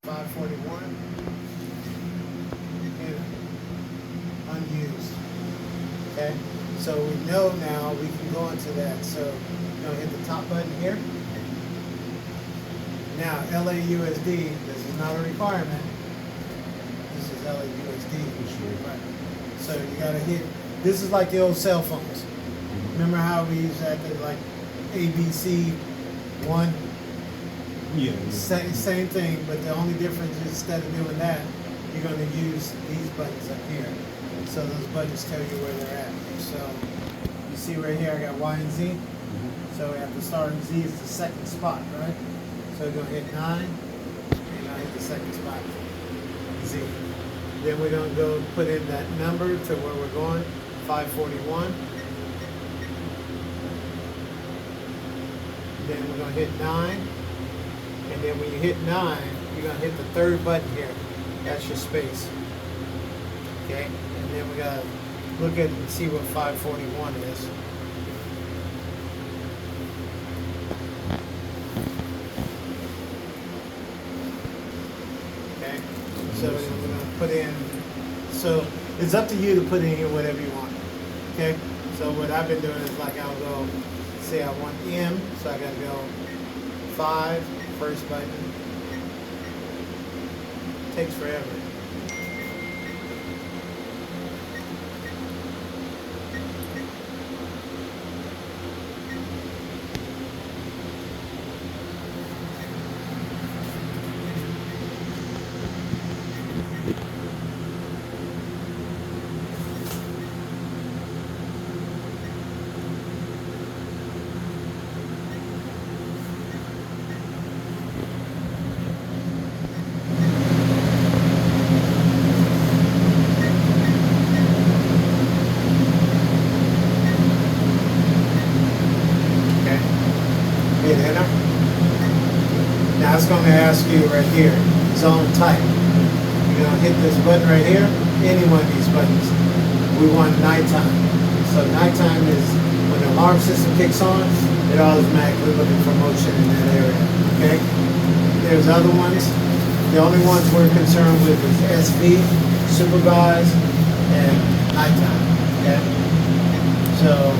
541 and unused. Okay, so we know now we can go into that. So you know, hit the top button here. Now LAUSD, this is not a requirement. This is LAUSD. Right. So you gotta hit. This is like the old cell phones. Remember how we used that like ABC one? Yeah. Same thing, but the only difference is instead of doing that, you're going to use these buttons up here. So those buttons tell you where they're at. So you see right here, I got Y and Z. So we have to start in Z is the second spot, right? So we're going to hit 9, and I hit the second spot, Z. Then we're going to go put in that number to where we're going, 541. Then we're going to hit 9. And then when you hit 9, you're going to hit the third button here. That's your space. Okay? And then we got to look at it and see what 541 is. Okay? So we're going to put in, so it's up to you to put in here whatever you want. Okay? So what I've been doing is like I'll go, say I want M, so I got to go 5. First button. Takes forever. Hit enter. Now it's going to ask you right here, zone type. You're going to hit this button right here, any one of these buttons. We want nighttime. So nighttime is when the alarm system kicks on, it automatically looking for motion in that area. Okay? There's other ones. The only ones we're concerned with is SV, supervise, and nighttime. Okay? So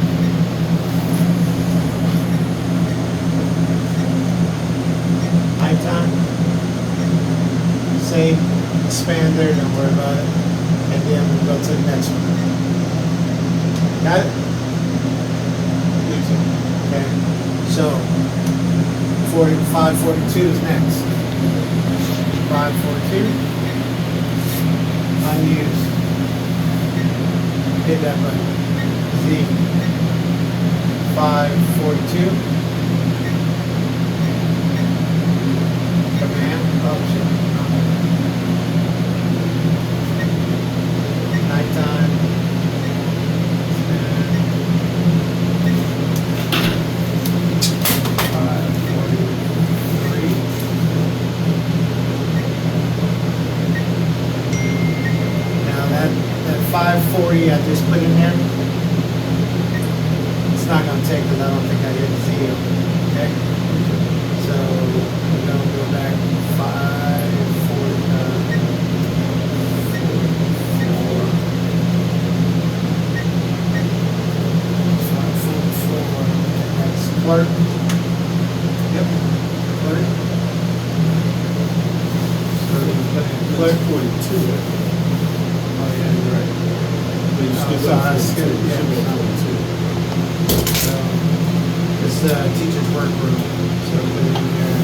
nighttime, save, expand there, don't worry about it, and then we'll go to the next one. Got it? Okay, so 542 is next. 542, unused. Hit that button. Z. 542. Nighttime. Now that 540 I just put in there, it's not going to take because I don't think I hit zero. Okay? So we're going to go back 549. Clerk. Yep. Clerk. So clerk 42. Oh yeah, you're right. But you skipped I skipped, yeah. So it's the teacher's workroom. So put it in there.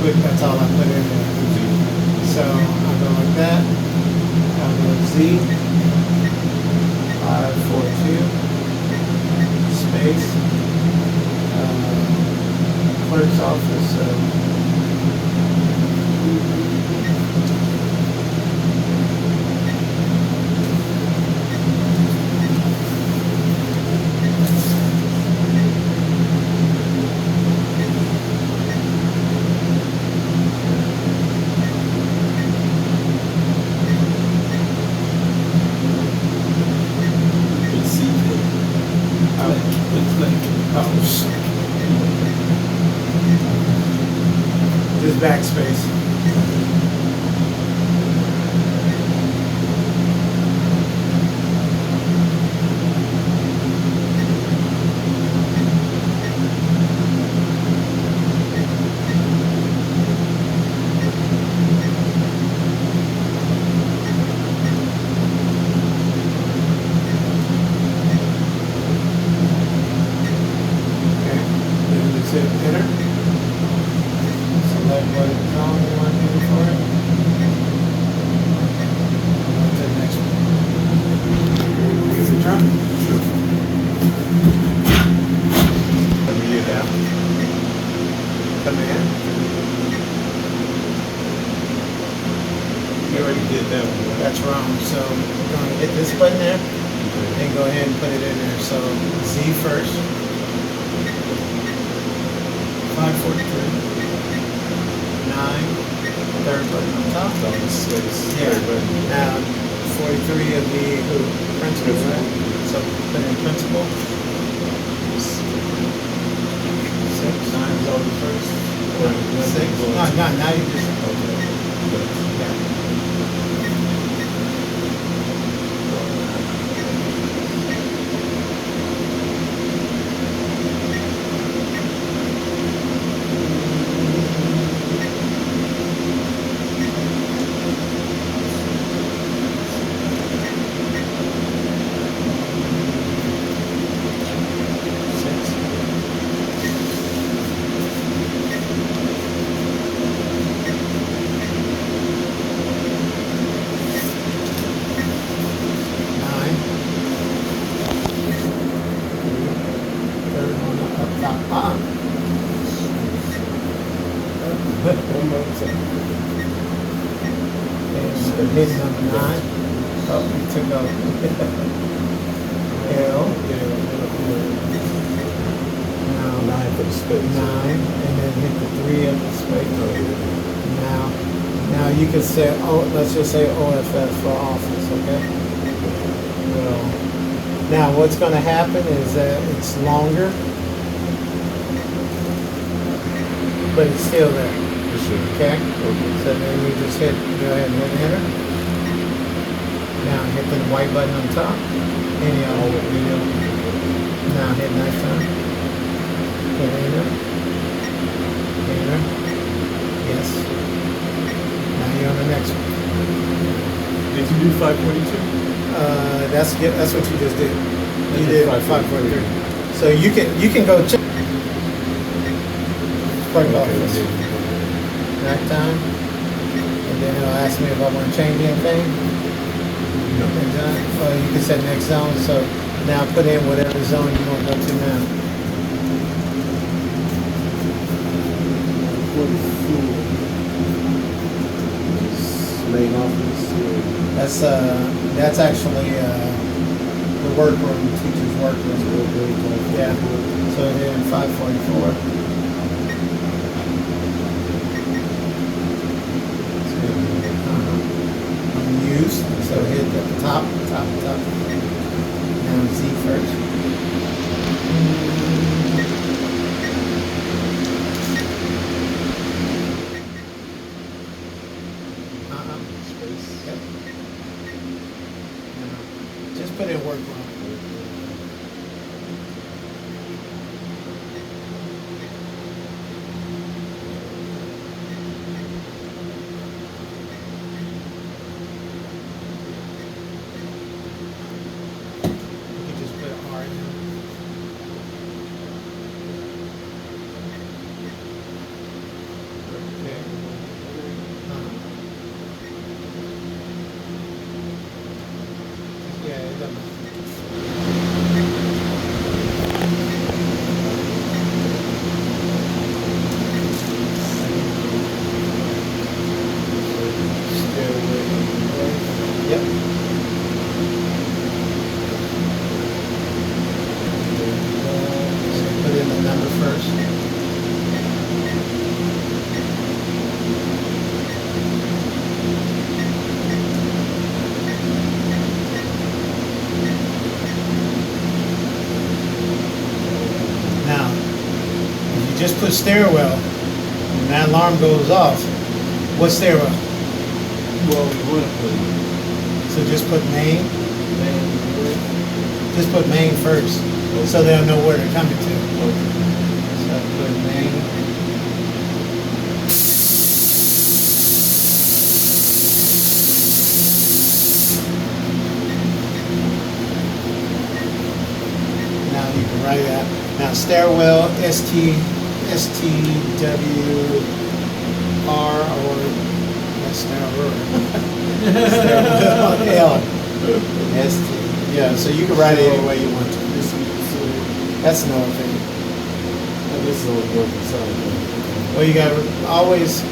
quick, that's all I put in there. So I'll go like that. I'll go Z 542 space clerk's office. Just backspace. Enter. Select what zone you want to do for it. On to the next one. Use the drum. Read out. Command. You already did that one. That's wrong. So we're going to hit this button there and go ahead and put it in there. So Z first. 543. 9. Third button on top. On the space. Yeah. Now 43 of the principal, right? So put in principal. 6. 9 is already first. 6. No, now you just. Yeah. Hit number 9. Oh, we took out L. Now 9 for the space. 9, and then hit the 3 of the space. Now you can say, oh, let's just say OFS for office, okay? Well, now what's going to happen is that it's longer, but it's still there. Okay? So then you just go ahead and hit enter. Now hit the white button on top. Any other video. Now hit nice time. Hit enter. Enter. Yes. Now you're on the next one. Did you do 542? That's what you just did. You did did 543. So you can go check. Clerk office. That time, and then it'll ask me if I want to change anything. No. Or you can set next zone. So now put in whatever zone you want to go to now. 44. Main office. That's actually the workroom, the teacher's workroom. Yeah. So then 544. Use, so hit at the top. Now Z first. Space. Yep. Now, just put in workroom. just put stairwell. When that alarm goes off, what stairwell? Well, what? So just put main. Man, Just put main first, so they'll know where they're coming to. So put main. Now you can write that. Now stairwell, STWR, or that's stairwell. Stairwell, L. ST. Yeah, so you can write it any way you want to. That's no thing. This is all broken side. Well, you got always,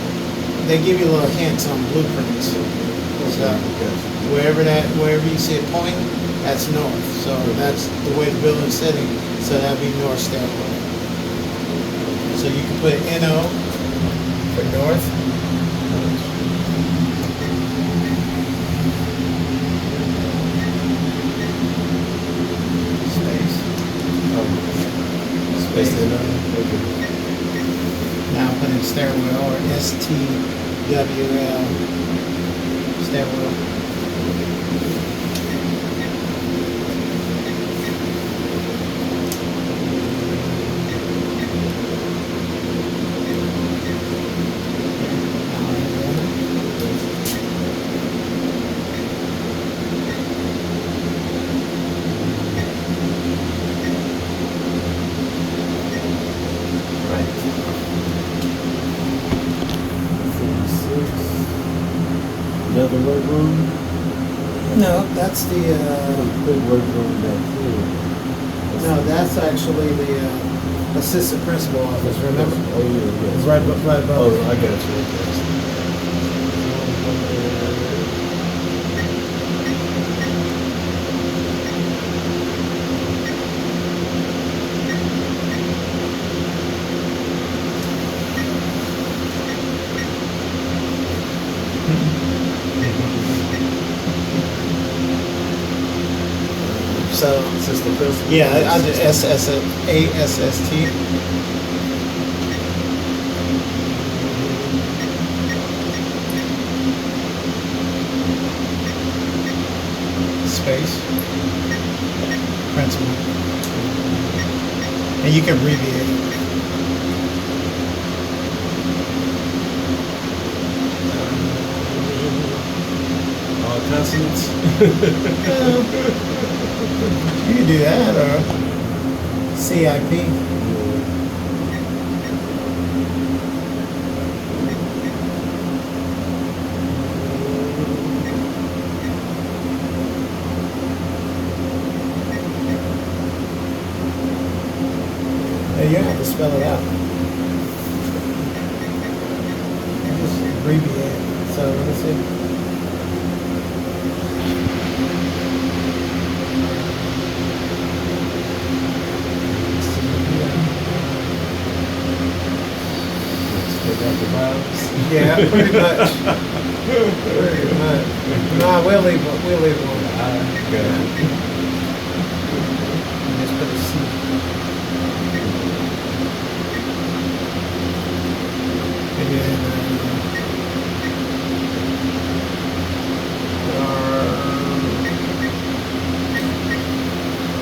they give you little hints on blueprints. So wherever you see it pointing, that's north. So that's the way the building's sitting. So that'd be north stairwell. So you can put NO for north. Space. Now put in stairwell or STWL. Stairwell. Another workroom? No, that's the, Big workroom back here. no, that's actually the assistant principal office, remember? Oh, yeah, yes. Right above. Oh, I got you. So, Assistant principal? yeah, I did ASST. Space. Principal. And you can abbreviate it. All consonants? You can do that, or CIP. Yeah, you have to spell it out. Just abbreviate it. So let me see. Yeah, pretty much. Pretty much. No, we'll leave one. Okay. Just put a C. And then,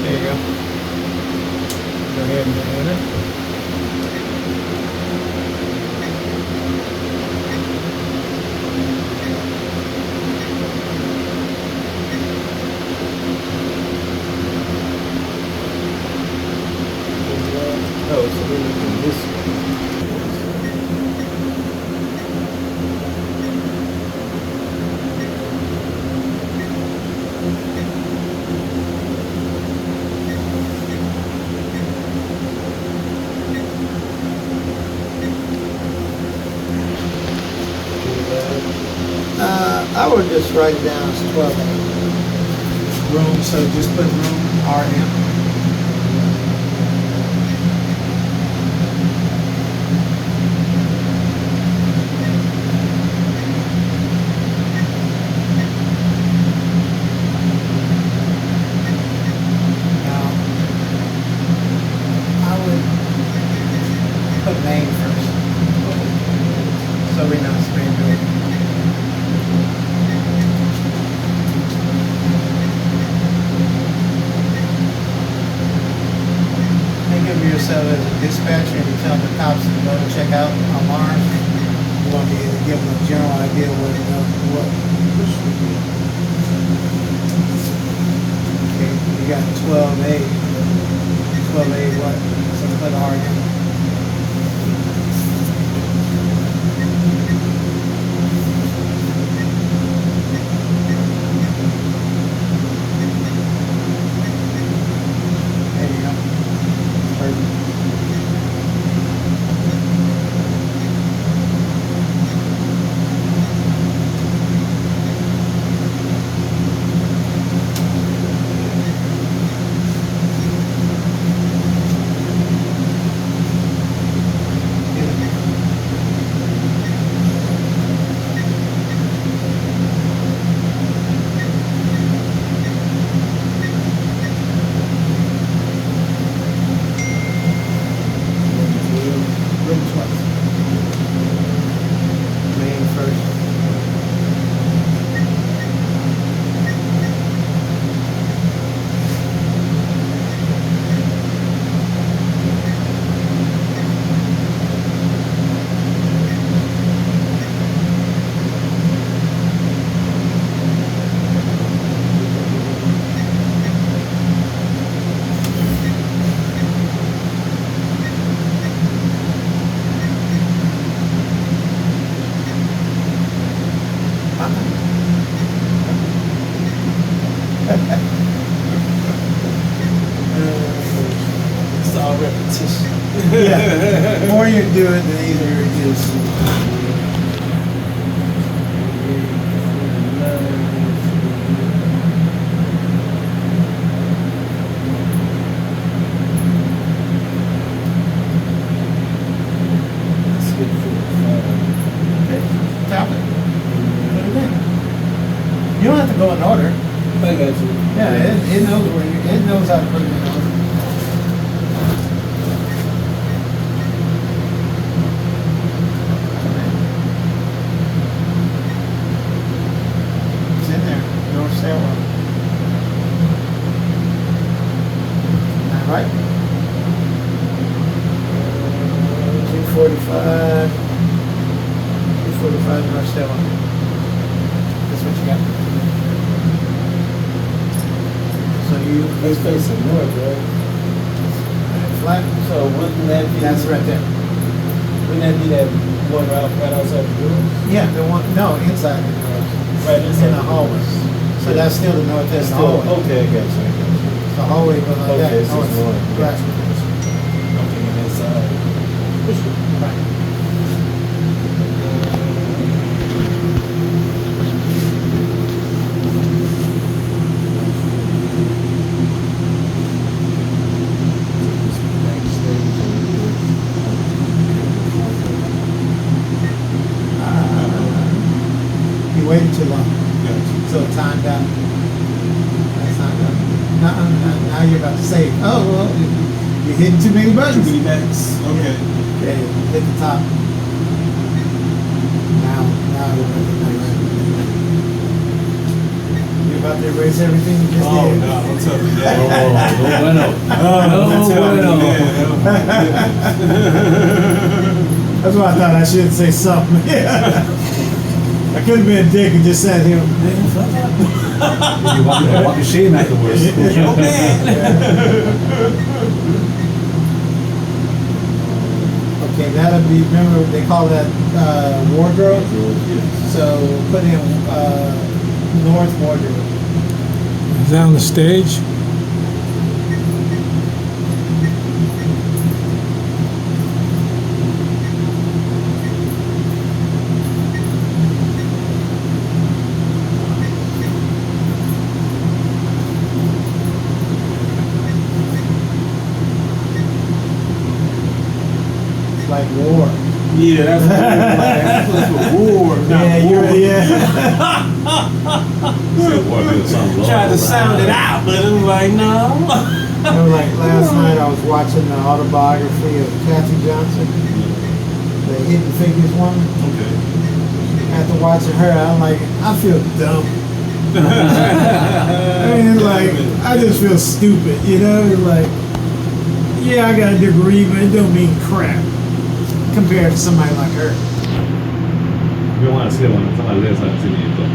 there you go. Go ahead and enter. Oh, so we're looking this way. I would just write it down as 12 room, so just put room RM. Now, I would put we know it's being built. Think of yourself as a dispatcher and you tell the cops to go and check out alarms. You want to be able to give them a general idea what. Okay, you got 12A. 12A what? So put R in. There you go. Perfect. Main first. It's all repetition. Yeah, the more you do it, the easier it is. Let's get Okay, tap it. Put it in. You don't have to go in order. I got you. Yeah, it knows where you. It knows how to put it in order. It's in there. North stairwell. Isn't that right? 245. 245 North stairwell. That's what you got. So you. It's facing north, right? Flat. So wouldn't that be? That's right there. Wouldn't that be that one right outside the door? Yeah, the one. No, inside the door. Right It's in the hallway. So that's still the north end hallway. Okay, I got you. The hallway goes like that. Okay, so Oh, it's north. Right. Okay, inside. Right. You waited too long. So timed out. That's not done. Now you're about to say, oh, well, you're hitting too many buttons. Too many buttons. Okay. Okay, hit the top. Now you're about to erase everything you just Oh, did. no, don't tell me that. Oh, bueno. Don't tell me bueno. that. That's why I thought I should say something. I could have been a dick and just sat here. You walk your shame afterwards. Okay, that'll be, remember they call that wardrobe? So put in north wardrobe. Is that on the stage? It's like war. Yeah, that's what war. Yeah, yeah. Tried to sound it out, but it was like, no. Remember, like last night I was watching the autobiography of Kathy Johnson. the Hidden Figures woman. Okay. After watching her, I'm like, I feel dumb. I mean, it's like, I just feel stupid, you know? It's like, yeah, I got a degree, but it don't mean crap compared to somebody like her. We don't want to see it when somebody lives on TV, but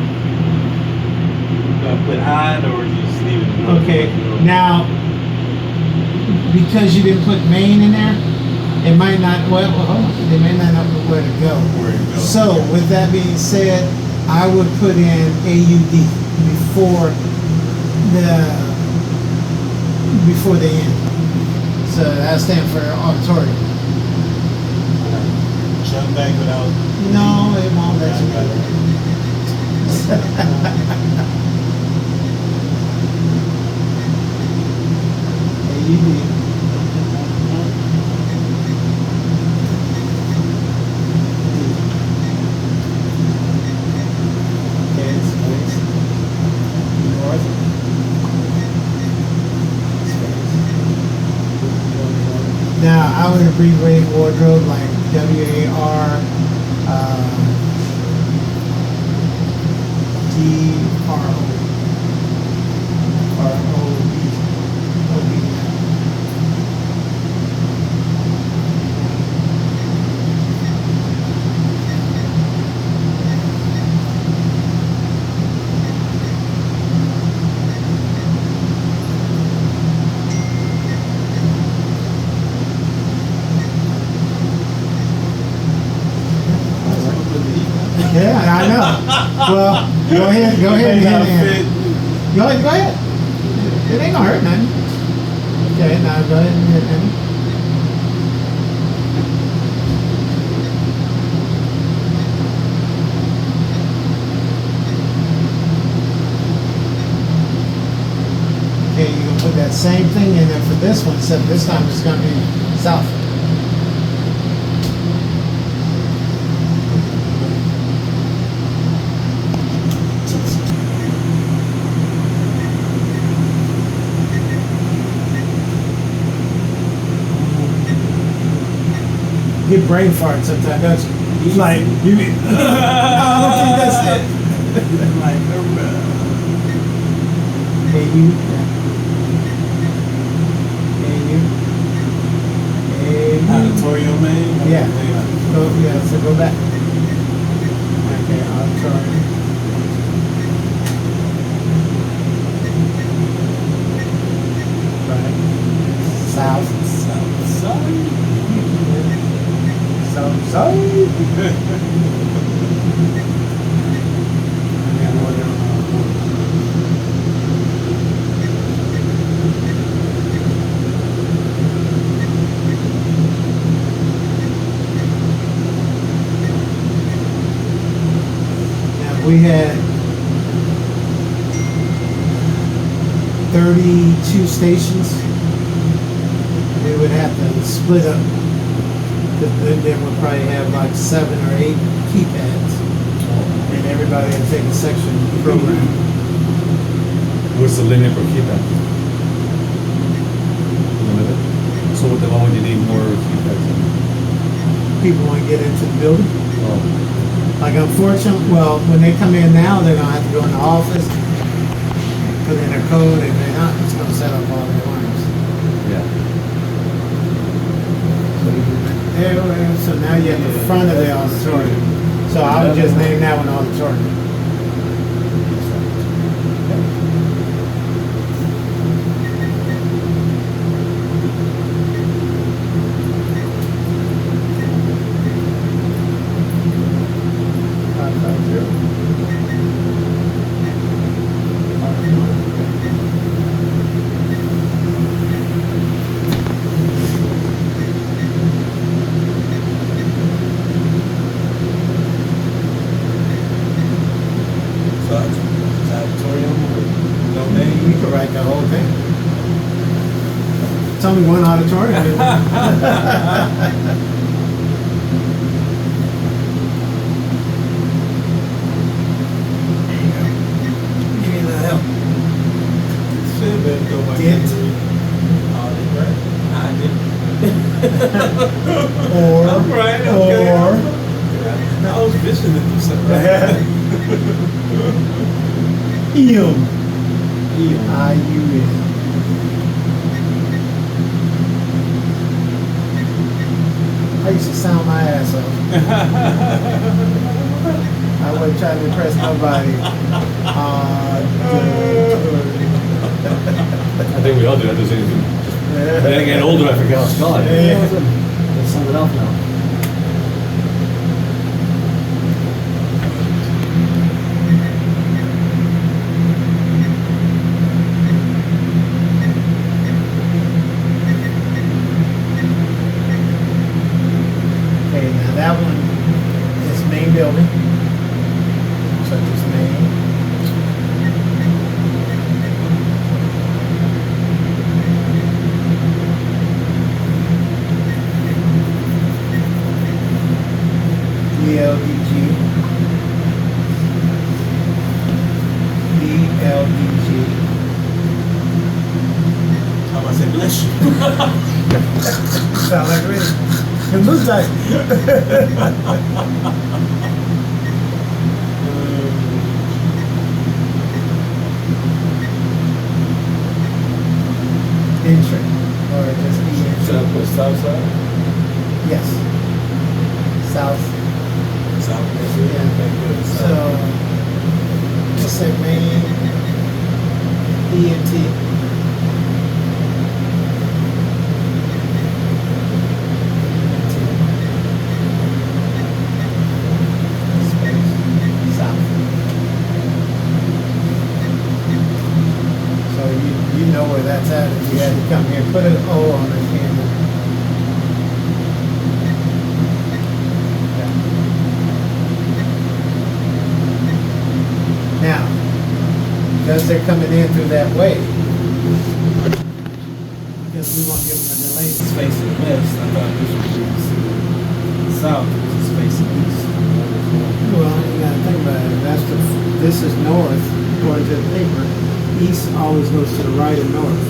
Put hide or just leave it alone? Okay, now, because you didn't put Maine in there, it might not, well, hold on, they may not know where to go. Where to go. So, with that being said, I would put in AUD before the end. So that stands for auditorium. Jump back without. No, it won't let you do AUD. Now, I would abbreviate wardrobe like WAR, Yeah, I know. Well, go ahead and hit it. Go ahead. It ain't gonna hurt nothing. Okay, now go ahead and hit it. Okay, you're gonna put that same thing in there for this one, except this time it's gonna be south. You get brain fart sometimes, don't you? It's like, I don't think that's it. Like, hey, you. Auditorium, man? Yeah. So go back. Okay, auditorium. Right. South. Sorry. We had 32 stations. We would have to split up. Then we'll probably have like 7 or 8 keypads. And everybody would take a section of the program. what's the limit for keypad? Limited. So what the one when you need more keypads? People want to get into the building. Oh. Like unfortunately, well, when they come in now, they're gonna have to go in the office, put in their code, and they're not just gonna set up all their lines. Yeah. So now you're at the front of the auditorium. So I would just name that one auditorium. You could write the whole thing. It's only one auditorium. Give me a little help. Or IUM. Eon. IUM. I used to sound my ass off. I wasn't trying to impress nobody. I think we all do that. Does anything? Then I get older, I forget how to spell it. Yeah. Let's sum it up now. Okay, now that one is main building. So just main. DLDG. DLDG. How about I say bless you? Sound like me. It looks like. Entry, or just E-entry. Southwest, south side? Yes. South. Southwest. Yeah. Okay, good. So, just say main ENT. Space. South. So you know where that's at if you had to come here. Put an O on the camera. Now, because they're coming in through that way, because we won't give them a delay. It's facing west. I thought this was south, which is facing east. Well, you gotta think about it. This is north, according to the paper. East always goes to the right and north.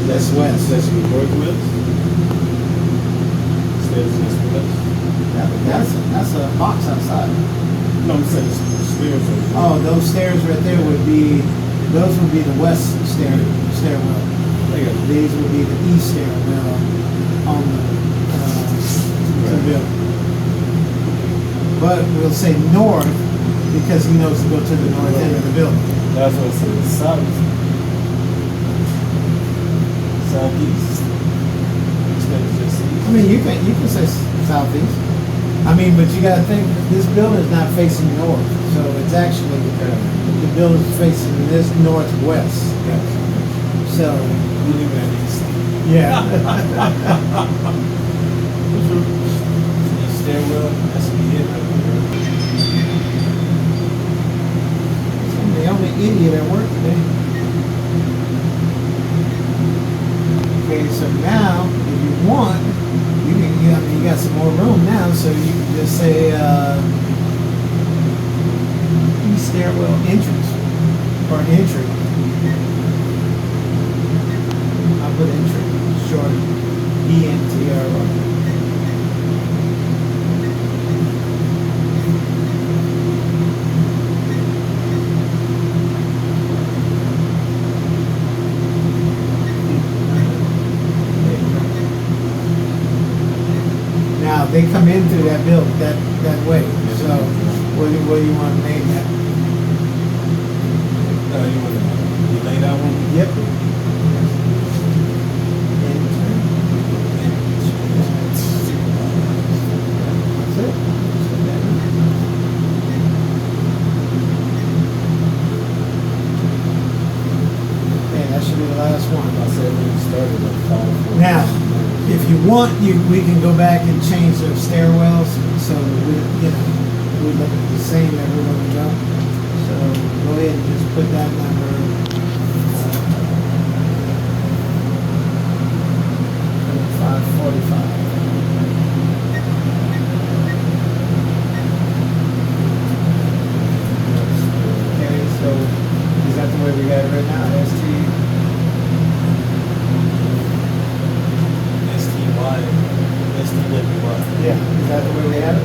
That's west. That's northwest. Stairs is west. That's a box outside. No, I'm saying stairs are. Oh, those stairs right there would be the west stairwell. These would be the east stairwell on the building. But we'll say north because he knows to go to the north end of the building. That's what it says. South. Southeast. Instead of just east. I mean, you can say southeast. I mean, but you gotta think this building is not facing north, so it's actually the building's facing this northwest. So We live at east. yeah. The stairwell, that's be it right there. I'm the only idiot at work today. Okay, so now if you want, I mean, you got some more room now, so you can just say east stairwell entrance or entry. I'll put entry, short ENTRY. Now they come in through that building that way. So what do you want to name that? You want to lay that one? Yep. That's it. Okay, that should be the last one. I said we started at 5. Now, if you want, we can go back and change the stairwells so we look at the same everywhere we go. So go ahead and just put that number. 545. Okay, so is that the way we got it right now? ST. STY. STWY. Yeah, is that the way we have it?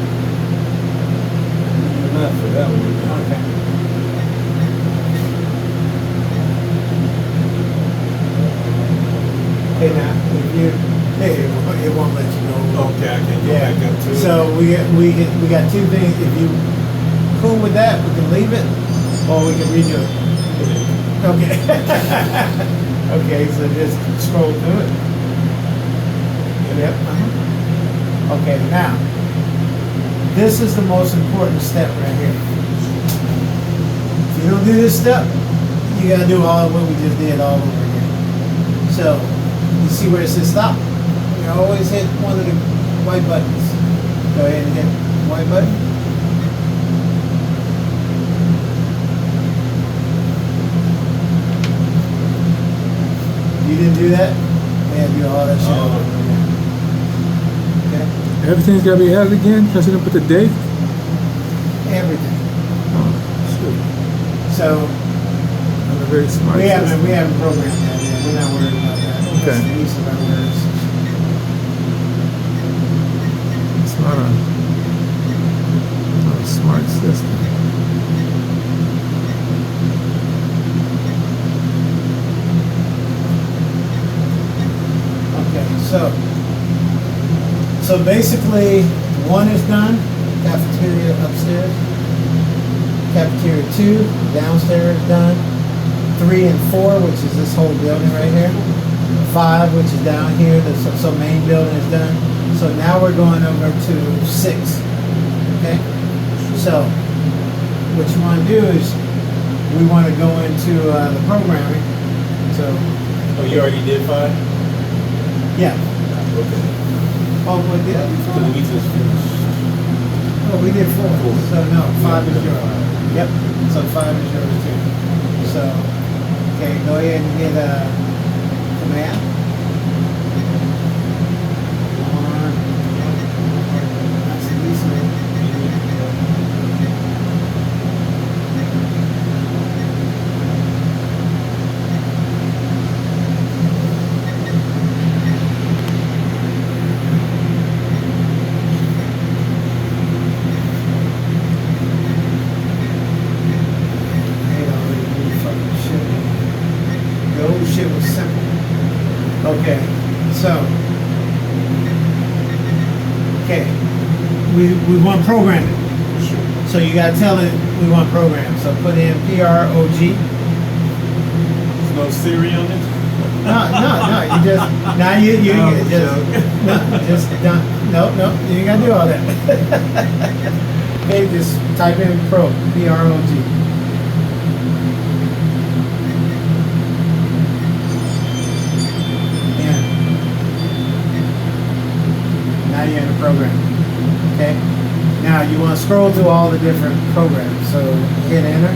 You're not for that one. Okay. we got two things. If you cool with that, we can leave it, or we can redo it. Okay. Okay, so just scroll through it. Yep. Okay, now this is the most important step right here. If you don't do this step, you gotta do all what we just did all over again. So you see where it says stop? You always hit one of the white buttons. Go ahead and hit the white button. You didn't do that? Man, do all that shit over again. Okay? Everything's gotta be added again because you didn't put the date. Everything. Shoot. So I'm a very smart. we haven't system. programmed that yet. We're not worried about that. Okay. That's the least of our worries. It's not a smart system. Okay, so basically 1 is done, cafeteria upstairs. Cafeteria 2, downstairs done. 3 and 4, which is this whole building right here. 5, which is down here, so main building is done. So now we're going over to 6. Okay? So what you want to do is we want to go into the programming. So Oh, you already did 5? yeah. Okay. Oh, what did I do? Because we just finished. Oh, we did 4. 4. So no, 5 is Yeah. yours. Yep. So 5 is yours too. So okay, go ahead and hit command. That's the least name. Shit was simple. Okay, so we want programming. So you gotta tell it we want program. So put in PROG. There's no Siri on it? No. You just now you No, just done. No, you ain't gotta do all that. Okay, just type in PROG. Now you're in the program. Okay? Now you want to scroll through all the different programs. So hit enter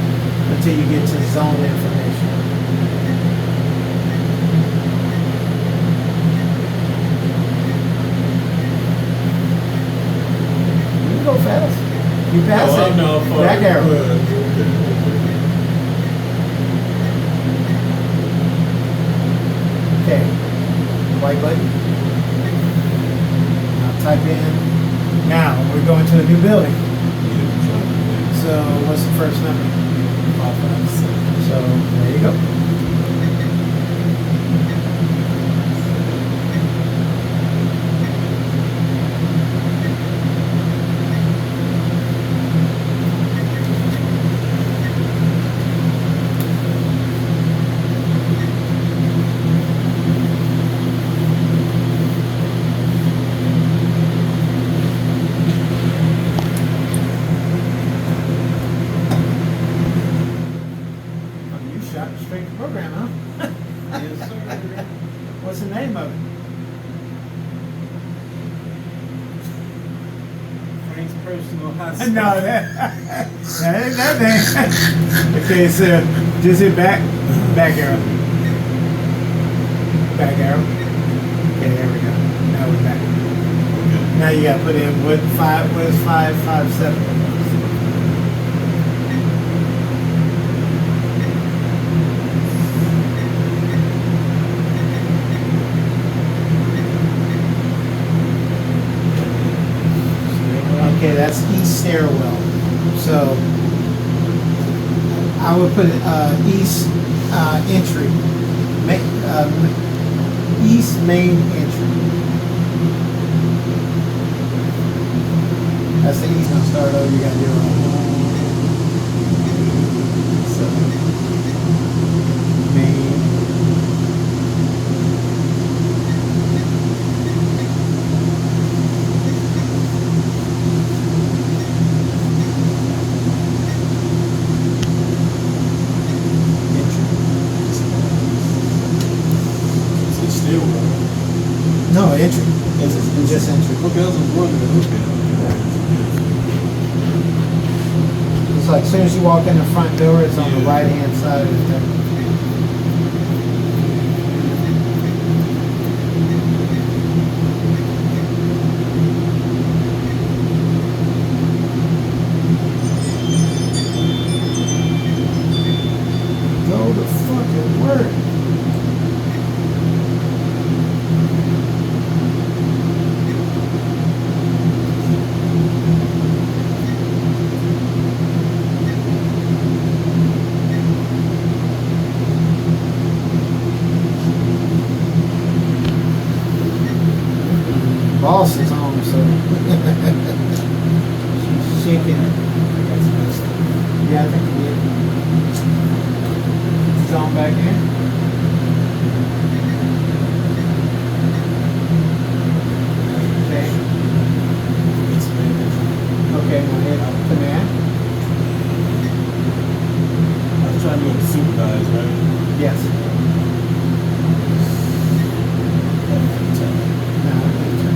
until you get to zone information. You can go fast. You pass Oh, it. I know. Back arrow. Okay. White button. Type in. Now we're going to a new building. So what's the first number? 556. So there you go. Straight program, huh? Yes, sir. What's the name of it? Frank's personal hospital. No, that ain't that name. Okay, so just hit back arrow. Back arrow. Okay, there we go. Now we're back. Now you gotta put in what is 557? Okay, that's east stairwell. So I would put east entry, east main entry. That's the easy one. Start over. You gotta do it. So, main. It's still No, entry. It's just entry. okay, I was wondering. Okay. It's like as soon as you walk in the front door, it's on the Yeah. right hand side of the Go to fucking work. Boss is home, so she can. Yeah, I think we did. It's on back in. Okay. Okay, now hit command. I was trying to do it supervise, right? Yes. Now enter.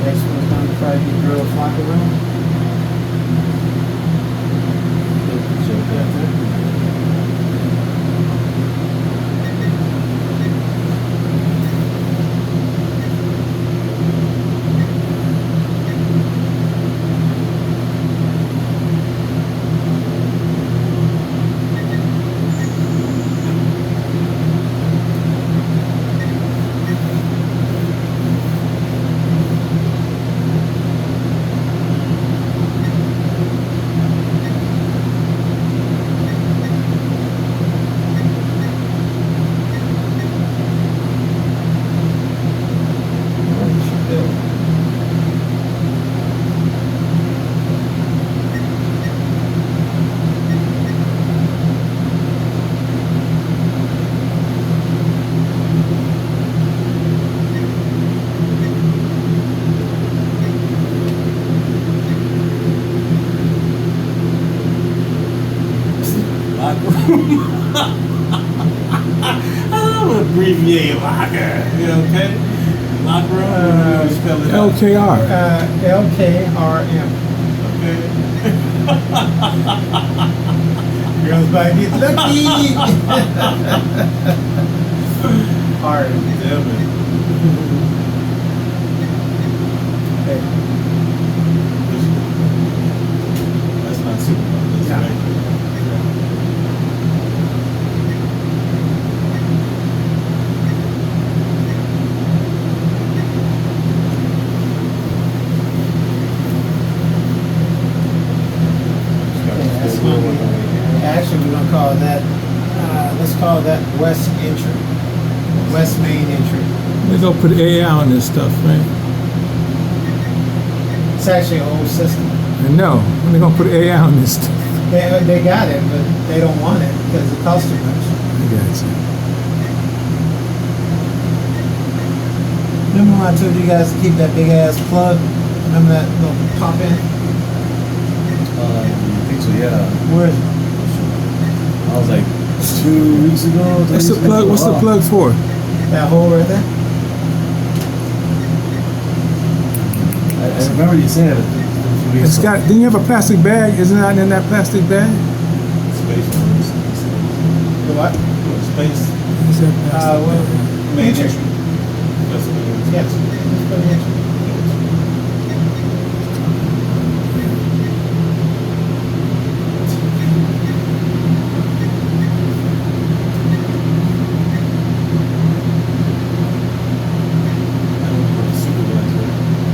Next one's going to try to get drill fly around. I don't abbreviate locker. You know, okay? Locker room. You spell it out. LKR. LKRM. Okay. Girls might get lucky. Hard. Damn it. Okay. That's not supervised. That's Yeah. right. That's gonna be, actually, we're gonna call that, let's call that west entry. West main entry. They're gonna put AI on this stuff, man. It's actually an old system. I know. They're gonna put AI on this stuff. They got it, but they don't want it because it costs too much. I got you. Remember when I told you guys to keep that big ass plug? Remember that little pop in? I think so, yeah. Where is it? I was like 2 weeks ago. What's the plug? What's the plug for? That hole right there? I remember you saying it. It's got. Didn't you have a plastic bag? Isn't that in that plastic bag? Space. The what? Space. Is that plastic Well, bag? Main entry. entry. That's what it is. Yes. Let's put an entry.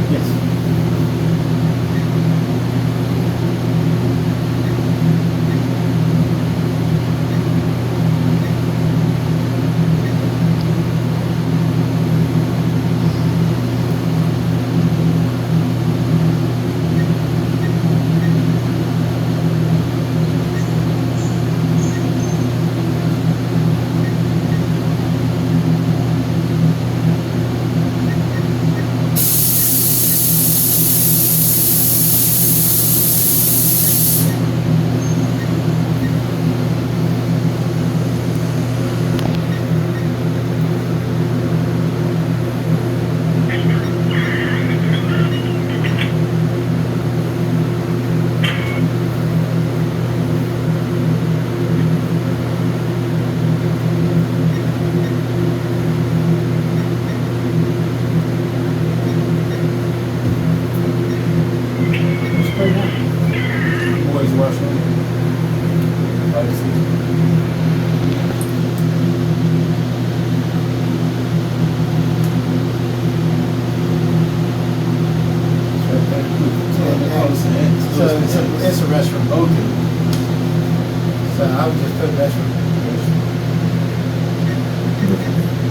Yes.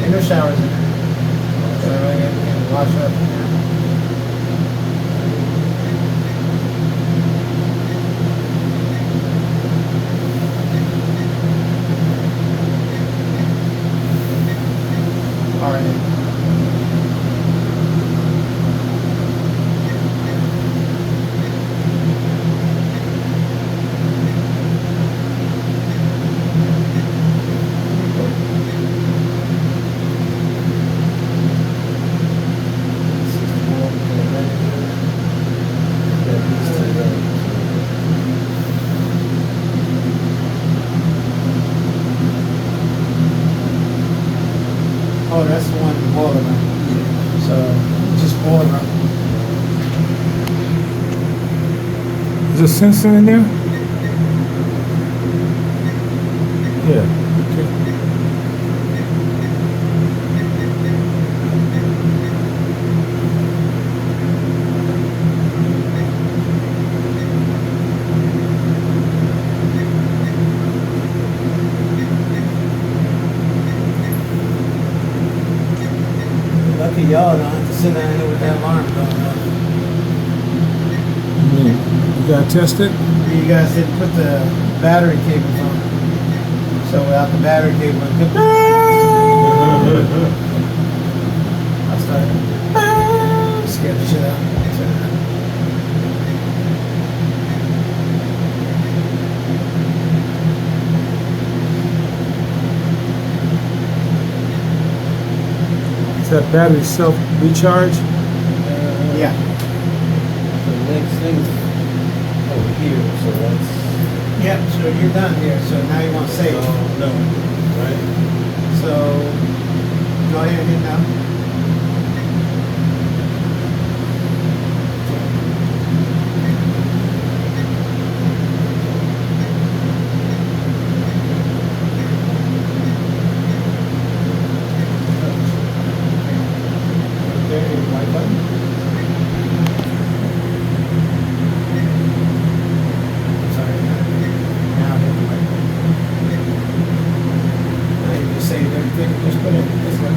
And there's showers in there. So everybody can wash up in there. Alright. Oh, that's the one in the boiler room. So, just boiler room. Is a sensor in there? Yeah. Okay. Lucky y'all don't have to sit down here with that alarm going off. You gotta test it. You guys didn't put the battery cables on. So without the battery cable, it could... I started scared the shit out of me. Is that battery self-recharge? Yeah. The next thing's over here, so that's. Yep, so you're done here. So now you want to save. No, right? So go ahead and hit now. There, your white button. Sorry. Now hit the white button. Now you just saved everything. Just put it this way.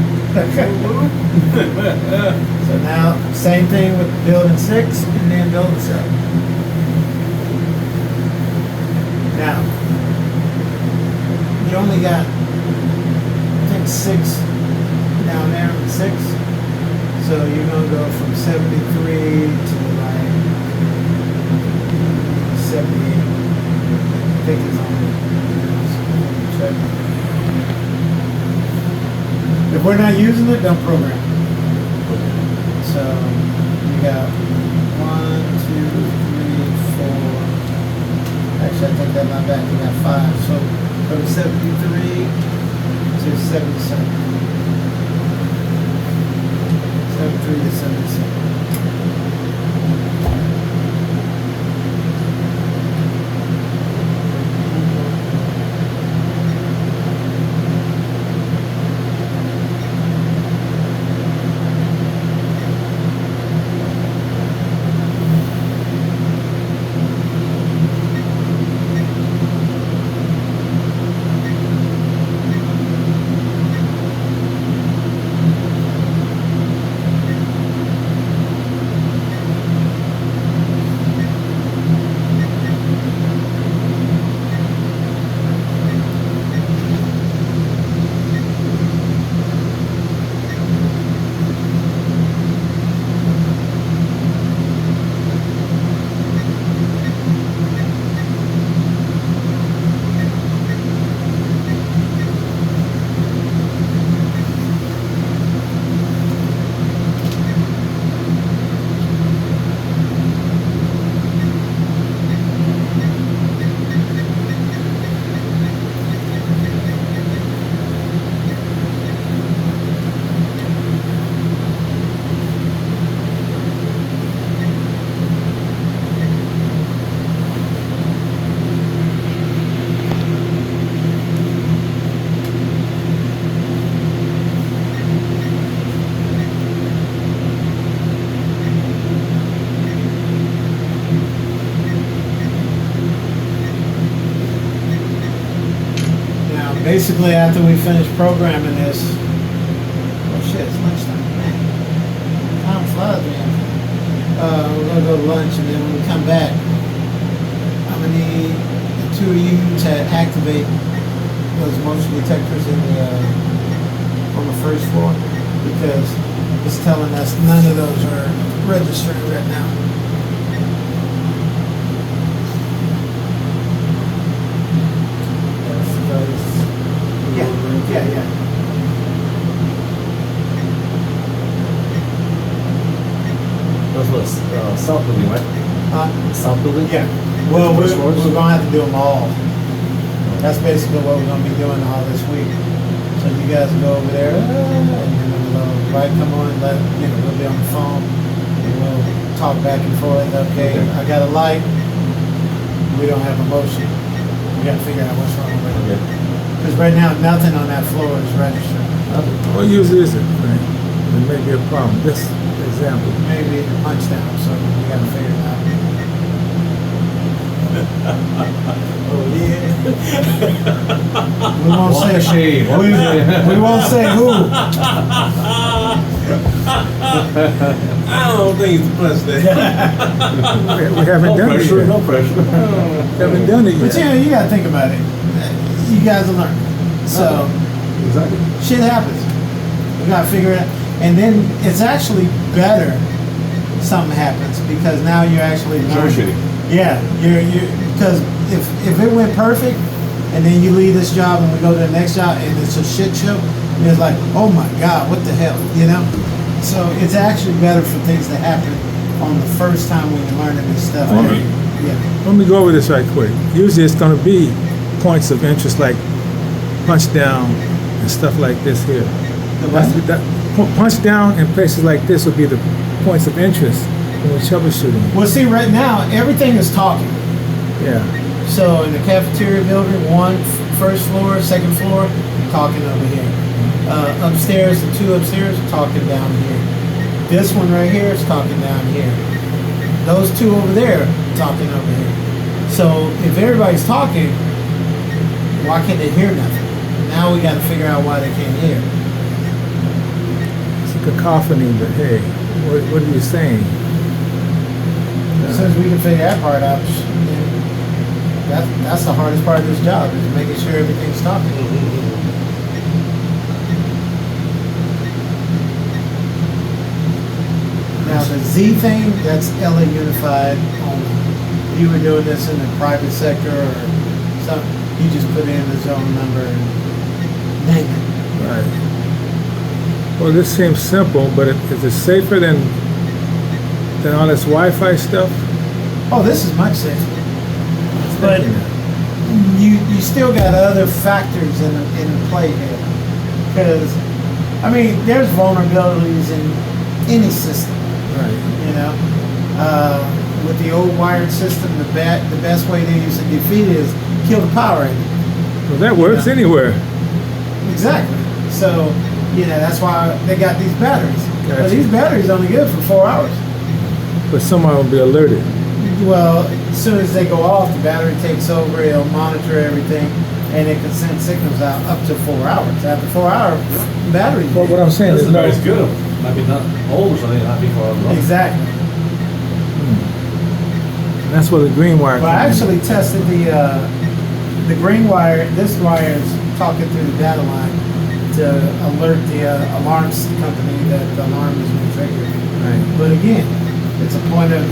So now, same thing with building 6 and then building 7. Now, you only got, I think 6 down there with 6. So you're gonna go from 73 to like 78. I think it's on there. Check. If we're not using it, don't program it. So you got 1, 2, 3, 4. Actually, I think that my back. You got 5. So from 73 to 77. 73 to 77. Basically, after we finish programming this, oh shit, it's lunchtime, man. Time flies, man. We're gonna go to lunch, and then when we come back, I'm gonna need the two of you to activate those motion detectors in the on the first floor, because it's telling us none of those are registering right now. Yeah. That's what south building, right? South building. Yeah. Well, we're First floors? gonna have to do them all. That's basically what we're gonna be doing all this week. So you guys go over there, and then we'll light come on, we'll be on the phone, and we'll talk back and forth. Okay, I got a light. We don't have a motion. We gotta figure out what's wrong with it. Because right now, nothing on that floor is registered. What usually is it? Right? It may be a problem. This example. Maybe the punch down, so we gotta figure it out. Oh yeah. We won't say shade. we won't say who. I don't think it's the president. We haven't done it yet. No pressure. We haven't done it But yet. you gotta think about it. You guys will learn. So Exactly. shit happens. We gotta figure it out. And then it's actually better something happens, because now you're actually learning. Troubleshooting. Yeah, you're because if it went perfect and then you leave this job and we go to the next job and it's a shit show, and it's like, oh my God, what the hell, you know? So it's actually better for things to happen on the first time when you're learning this stuff. Alright. Yeah. Let me go over this right quick. Usually it's going to be points of interest like punch down and stuff like this here. Punch down in places like this would be the points of interest when we're troubleshooting. Well, see, right now everything is talking. Yeah. So in the cafeteria building, first floor, second floor, talking over here. Upstairs, the two upstairs, talking down here. This one right here is talking down here. Those two over there, talking over here. So if everybody's talking, why can't they hear nothing? Now we got to figure out why they can't hear. It's a cacophony, but hey, what are you saying? Since we can figure that part out, that's the hardest part of this job, is making sure everything's talking. Now the Z thing, that's LA Unified only. If you were doing this in the private sector or something, you just put in the zone number and name it. Right. Well, this seems simple, but is it safer than all this Wi-Fi stuff? Oh, this is much safer. But you still got other factors in play here. Because, I mean, there's vulnerabilities in any system. Right. You know, with the old wired system, the best way they used to defeat it is kill the power in it. Well, that works Yeah. anywhere. Exactly. So, that's why they got these batteries. Gotcha. But these batteries only good for 4 hours. But someone will be alerted. Well, as soon as they go off, the battery takes over. It'll monitor everything, and it can send signals out up to 4 hours. After 4 hours, battery. But what I'm saying That's is no. very good. Might be not old or something, not before long. Exactly. And that's where the green wire Well, I comes in. actually tested the green wire. This wire is talking through the data line to alert the alarms company that the alarm has been triggered. Right. But again, it's a point of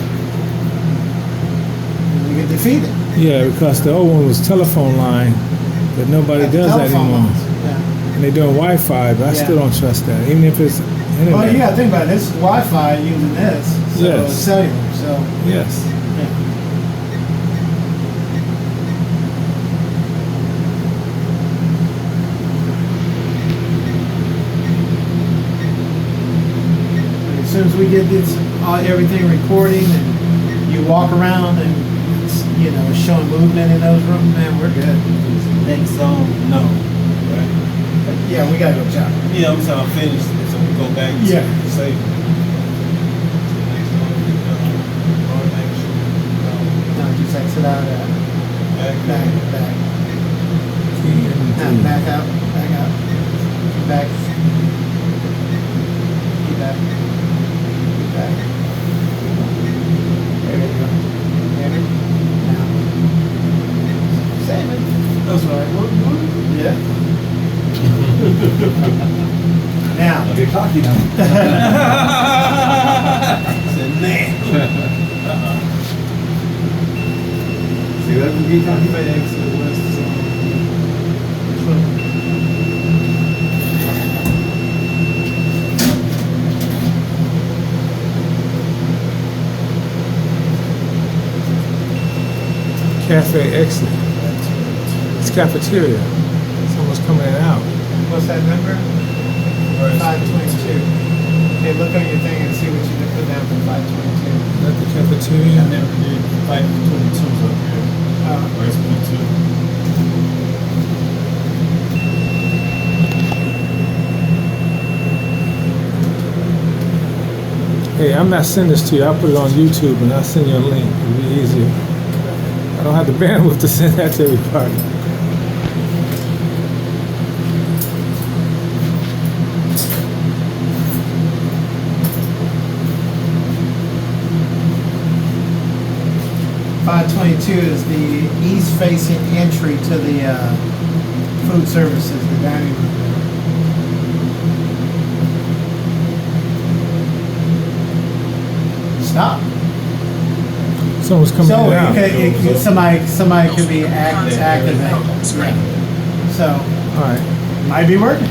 you get defeated. Yeah, because the old one was telephone line, but nobody Like the does that telephone anymore. lines. Yeah. And they're doing Wi-Fi, but I Yeah. still don't trust that, even if it's internet. Well, you got to think about it. This is Wi-Fi using this, so Yes. it's cellular. So Yes. yeah. As soon as we get everything recording and you walk around and it's showing movement in those rooms, man, we're good. Next zone, no. Right? But yeah, we gotta go chop. Yeah, I'm saying I'm finished, so we go back to Yeah. save. Next zone, going back to No, just exit out of that. back. Back. And Now back up, back up, back. Keep back. Keep back. There you go. There. Now. Same it. That's right. Yeah. Now. Don't get cocky now. Said, man. See that from get cocky? Exit west. Cafe exit. It's cafeteria. Someone's coming in and out. What's that number? 522. Okay, look on your thing and see what you can put down for 522. Is that the cafeteria? I never did. 522's up here. Or it's 22. Hey, I'm not sending this to you. I'll put it on YouTube and I'll send you a link. It'll be easier. I don't have the bandwidth to send that to everybody. .522 is the east-facing entry to the food services, the dining room. Stop. Someone's coming So in and out. somebody could be activated. So All right. might be working.